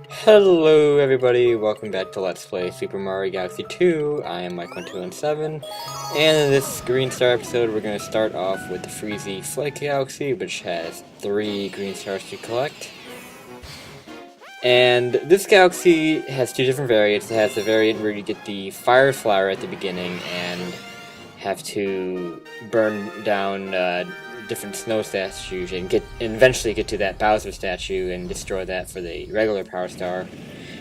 Hello everybody, welcome back to Let's Play Super Mario Galaxy 2. I am Mike1217, and in this Green Star episode we're going to start off with the Freezy Flake Galaxy, which has 3 green stars to collect. And this galaxy has 2 different variants. It has the variant where you get the fire flower at the beginning and have to burn down different snow statues and eventually get to that Bowser statue and destroy that for the regular power star.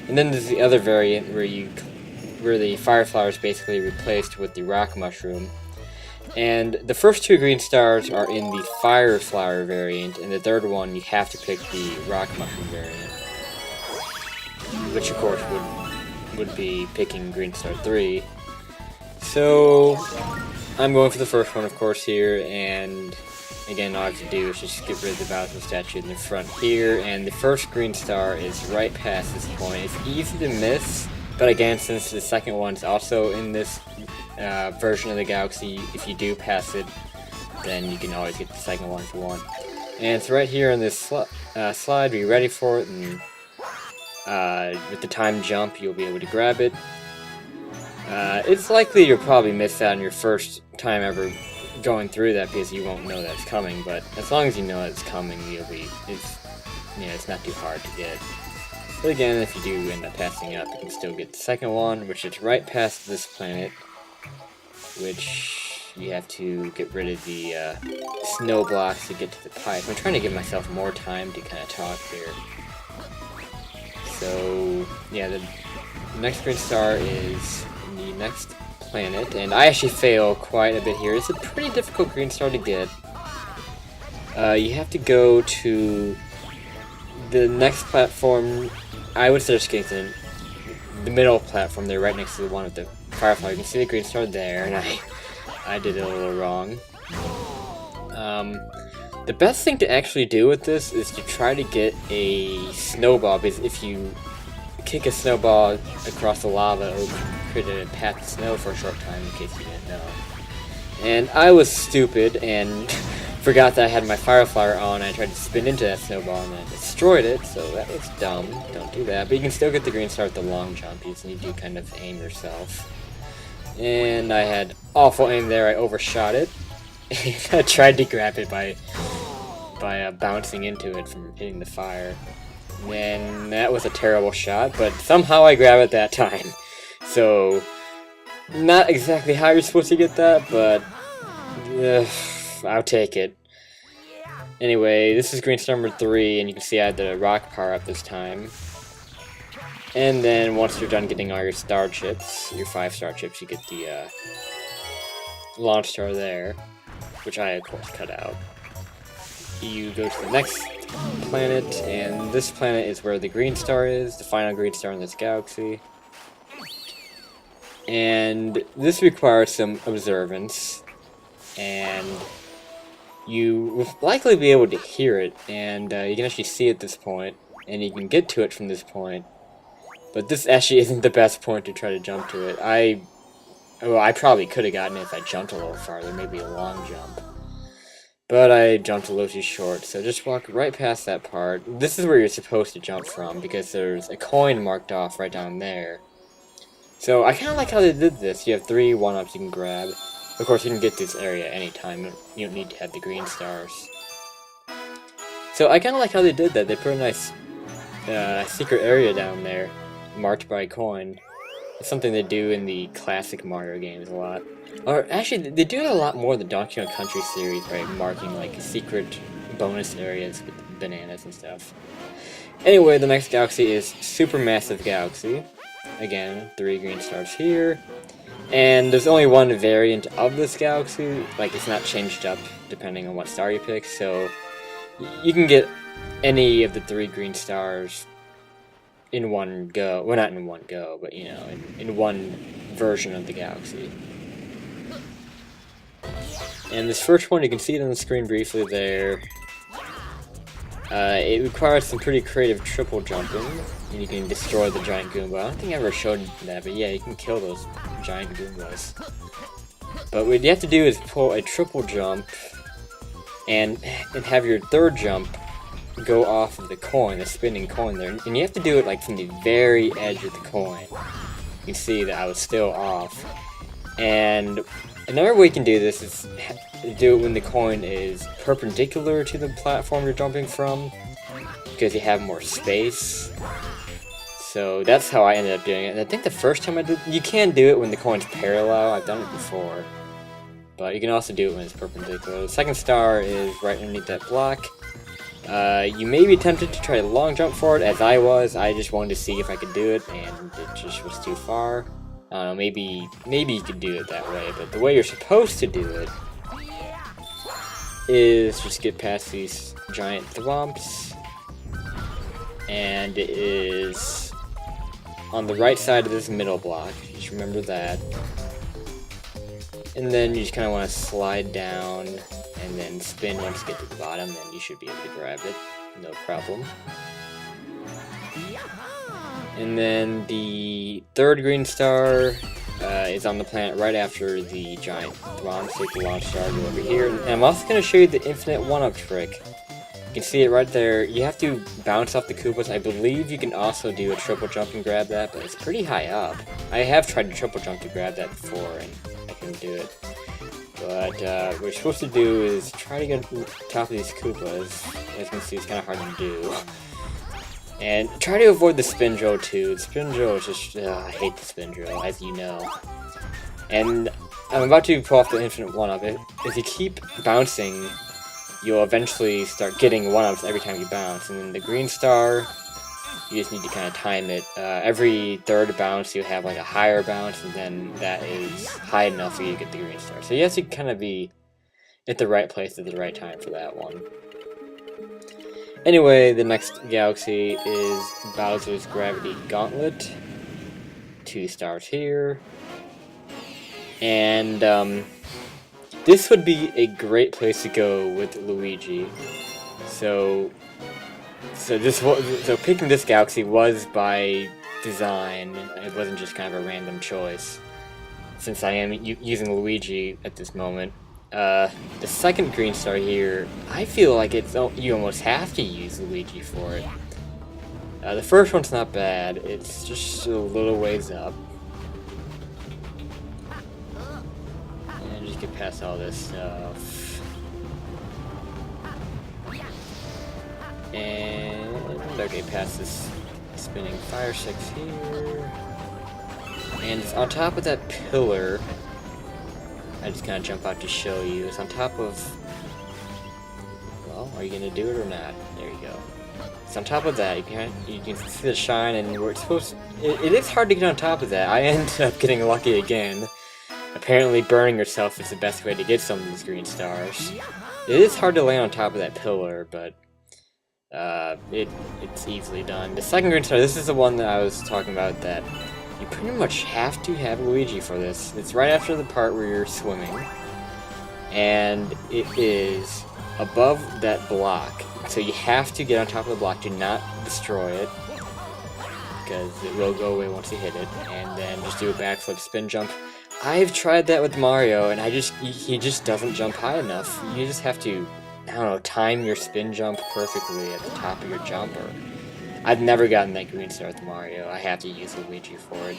And then there's the other variant where the fire flower is basically replaced with the rock mushroom. And the first 2 green stars are in the fire flower variant, and the third one you have to pick the rock mushroom variant, which of course would be picking green star 3. So I'm going for the first one, of course, here, and again, all I have to do is just get rid of the Bowser statue in the front here, and the first green star is right past this point. It's easy to miss, but again, since the second one's also in this version of the galaxy, if you do pass it, then you can always get the second one if you want. And it's right here on this slide. Be ready for it, and with the time jump, you'll be able to grab it. It's likely you'll probably miss out on your first time ever going through that because you won't know that's coming, but as long as you know that it's coming, it's not too hard to get. But again, if you do end up passing up, you can still get the second one, which is right past this planet, which you have to get rid of the snow blocks to get to the pipe. I'm trying to give myself more time to kind of talk here. So yeah, the next green star is the next planet, and I actually fail quite a bit here. It's a pretty difficult green star to get. You have to go to the next platform. I would suggest getting to the middle platform there, right next to the one with the firefly. You can see the green star there, and I did it a little wrong. The best thing to actually do with this is to try to get a snowball, because if you kick a snowball across the lava, it'll create a path of snow for a short time, in case you didn't know. And I was stupid and forgot that I had my fire flower on. I tried to spin into that snowball and then destroyed it, so that was dumb. Don't do that. But you can still get the green star with the long jump. You just need to kind of aim yourself. And I had awful aim there. I overshot it. I tried to grab it by bouncing into it from hitting the fire. And that was a terrible shot, but somehow I grabbed it that time. So, not exactly how you're supposed to get that, but I'll take it. Anyway, this is green star number 3, and you can see I had the rock power up this time. And then once you're done getting all your star chips, your 5 star chips, you get the launch star there, which I of course cut out. You go to the next planet, and this planet is where the green star is, the final green star in this galaxy. And this requires some observance, and you will likely be able to hear it, and you can actually see it at this point, and you can get to it from this point. But this actually isn't the best point to try to jump to it. I probably could have gotten it if I jumped a little farther, maybe a long jump. But I jumped a little too short, so just walk right past that part. This is where you're supposed to jump from, because there's a coin marked off right down there. So I kind of like how they did this. You have 3 one-ups you can grab. Of course, you can get this area anytime. You don't need to have the green stars. So I kind of like how they did that. They put a nice secret area down there, marked by a coin. It's something they do in the classic Mario games a lot. Or actually, they do it a lot more in the Donkey Kong Country series, by marking like secret bonus areas with bananas and stuff. Anyway, the next galaxy is Supermassive Galaxy. Again, 3 green stars here. And there's only one variant of this galaxy, like it's not changed up depending on what star you pick, so you can get any of the 3 green stars in one go. Well, not in one go, but you know, in one version of the galaxy. And this first one, you can see it on the screen briefly there. It requires some pretty creative triple jumping, and you can destroy the giant Goomba. I don't think I ever showed that, but yeah, you can kill those giant Goombas. But what you have to do is pull a triple jump, and have your third jump go off of the coin, the spinning coin there, and you have to do it like from the very edge of the coin. You can see that I was still off. And another way you can do this is do it when the coin is perpendicular to the platform you're jumping from, because you have more space. So that's how I ended up doing it. And I think the first time I did, you can do it when the coin's parallel. I've done it before. But you can also do it when it's perpendicular. The second star is right underneath that block. You may be tempted to try a long jump for it, as I was. I just wanted to see if I could do it, and it just was too far. I don't know, maybe you could do it that way, but the way you're supposed to do it is just get past these giant thwomps, and it is on the right side of this middle block. Just remember that. And then you just kind of want to slide down and then spin once you get to the bottom, and you should be able to grab it, no problem. And then the third green star is on the planet right after the giant thwomp. Take the launch star, go over here. And I'm also going to show you the infinite one-up trick. You can see it right there. You have to bounce off the Koopas. I believe you can also do a triple jump and grab that, but it's pretty high up. I have tried to triple jump to grab that before, and I couldn't do it. But what you're supposed to do is try to get on top of these Koopas. As you can see, it's kind of hard to do. And try to avoid the spin drill too. The spin drill is just, I hate the spin drill, as you know. And I'm about to pull off the infinite one-up. If you keep bouncing, you'll eventually start getting one-ups every time you bounce. And then the green star, you just need to kind of time it. Every third bounce, you have like a higher bounce, and then that is high enough for you to get the green star. So you have to kind of be at the right place at the right time for that one. Anyway, the next galaxy is Bowser's Gravity Gauntlet. 2 stars here. And this would be a great place to go with Luigi. So picking this galaxy was by design. It wasn't just kind of a random choice, since I am using Luigi at this moment. The second green star here, I feel like you almost have to use Luigi for it. The first one's not bad, it's just a little ways up. And just get past all this stuff. And okay, past this spinning fire six here. And it's on top of that pillar. I just kind of jump out to show you. It's on top of... Well, are you going to do it or not? There you go. It's on top of that. You can see the shine, and where it's supposed to... It is hard to get on top of that. I ended up getting lucky again. Apparently burning yourself is the best way to get some of these green stars. It is hard to land on top of that pillar, but... it's easily done. The second green star, this is the one that I was talking about that... You pretty much have to have Luigi for this. It's right after the part where you're swimming. And it is above that block. So you have to get on top of the block. Do not destroy it, because it will go away once you hit it. And then just do a backflip spin jump. I've tried that with Mario, and he just doesn't jump high enough. You just have to, I don't know, time your spin jump perfectly at the top of your jumper. I've never gotten that green star with Mario. I have to use Luigi for it.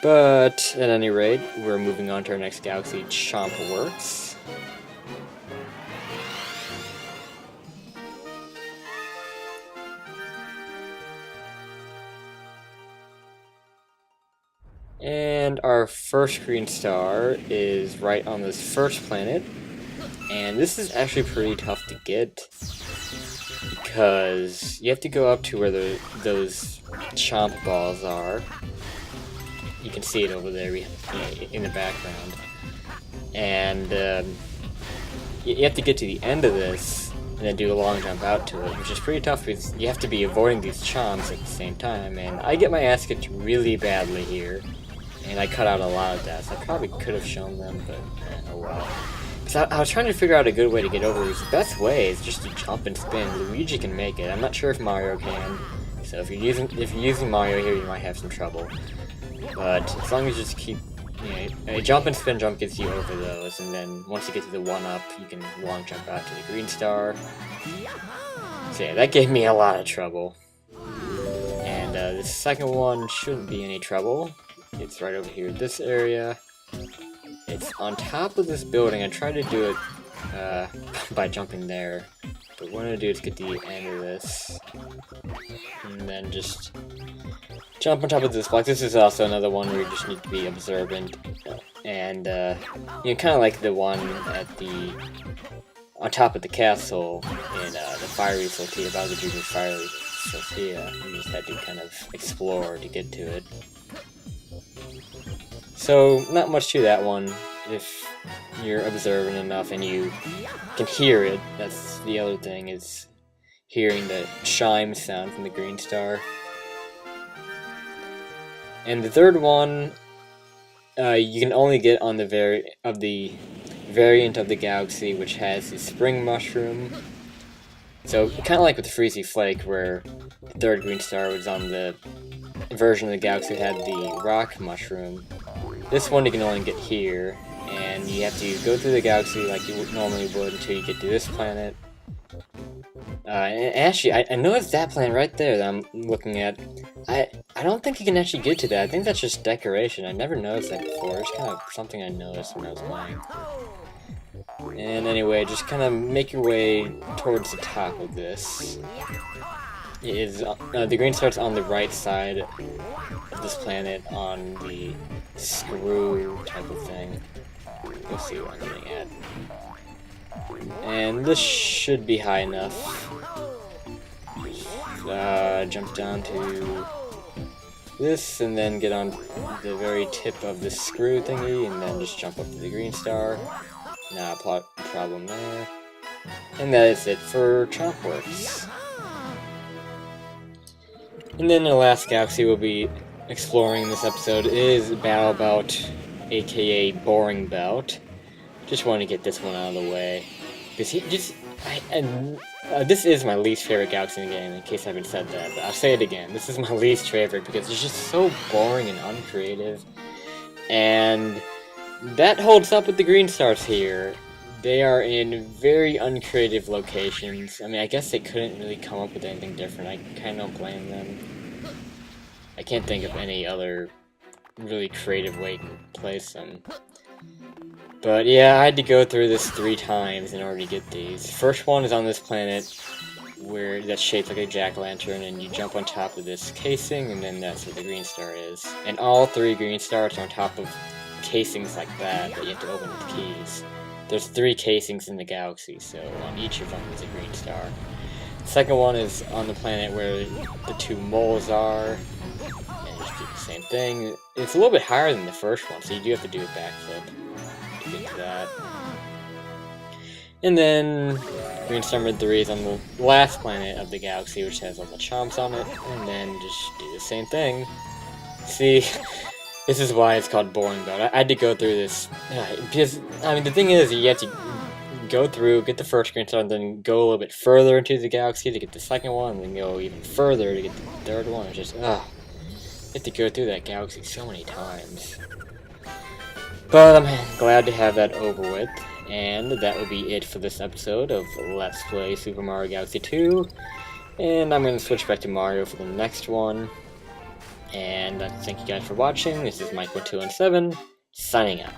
But, at any rate, we're moving on to our next galaxy, Chompworks. And our first green star is right on this first planet. And this is actually pretty tough to get, because you have to go up to where those chomp balls are. You can see it over there in the background. And you have to get to the end of this and then do a long jump out to it, which is pretty tough because you have to be avoiding these chomps at the same time. And I get my ass kicked really badly here, and I cut out a lot of deaths. I probably could have shown them, but oh well. So I was trying to figure out a good way to get over these. The best way is just to jump and spin. Luigi can make it. I'm not sure if Mario can. So if you're using Mario here, you might have some trouble. But as long as you just keep a jump and spin jump gets you over those, and then once you get to the 1-up, you can long jump out to the green star. So yeah, that gave me a lot of trouble. And the second one shouldn't be any trouble. It's right over here, this area. It's on top of this building. I tried to do it by jumping there, but what I'm gonna do is get the end of this, and then just jump on top of this block. This is also another one where you just need to be observant, and kind of like the one on top of the castle in the Fiery Flotilla, Bowser Jr.'s Fiery Flotilla. You just had to kind of explore to get to it. So, not much to that one, if you're observant enough and you can hear it. That's the other thing, is hearing the chime sound from the green star. And the third one, you can only get on the variant of the galaxy which has the spring mushroom. So, kind of like with the Freezy Flake, where the third green star was on the version of the galaxy that had the rock mushroom. This one you can only get here, and you have to go through the galaxy like you normally would until you get to this planet. And actually, I noticed that planet right there that I'm looking at. I don't think you can actually get to that. I think that's just decoration. I never noticed that before. It's kind of something I noticed when I was playing. And anyway, just kind of make your way towards the top of this. The green star's on the right side of this planet on the screw type of thing. You'll see what I'm getting at. And this should be high enough. Jump down to this, and then get on the very tip of the screw thingy, and then just jump up to the green star. Not a problem there. And that is it for Chompworks. And then the last galaxy we'll be exploring in this episode is Battle Belt, aka Boring Belt. Just want to get this one out of the way, because this is my least favorite galaxy in the game, in case I haven't said that, but I'll say it again. This is my least favorite because it's just so boring and uncreative, and that holds up with the green stars here. They are in very uncreative locations. I mean, I guess they couldn't really come up with anything different. I kind of don't blame them. I can't think of any other really creative way to place them. But yeah, I had to go through this 3 times in order to get these. First one is on this planet that's shaped like a jack-o'-lantern, and you jump on top of this casing, and then that's where the green star is. And all 3 green stars are on top of casings like that you have to open with keys. There's 3 casings in the galaxy, so on each of them is a green star. The second one is on the planet where the 2 moles are, and just do the same thing. It's a little bit higher than the first one, so you do have to do a backflip to get to that. And then green star number 3 is on the last planet of the galaxy, which has all the chomps on it, and then just do the same thing. See, this is why it's called Boring Belt. I had to go through this, because, I mean, the thing is, you have to go through, get the first green star, and then go a little bit further into the galaxy to get the second one, and then go even further to get the third one. It's just, you have to go through that galaxy so many times. But I'm glad to have that over with, and that will be it for this episode of Let's Play Super Mario Galaxy 2, and I'm going to switch back to Mario for the next one. And thank you guys for watching. This is Mike1217, signing out.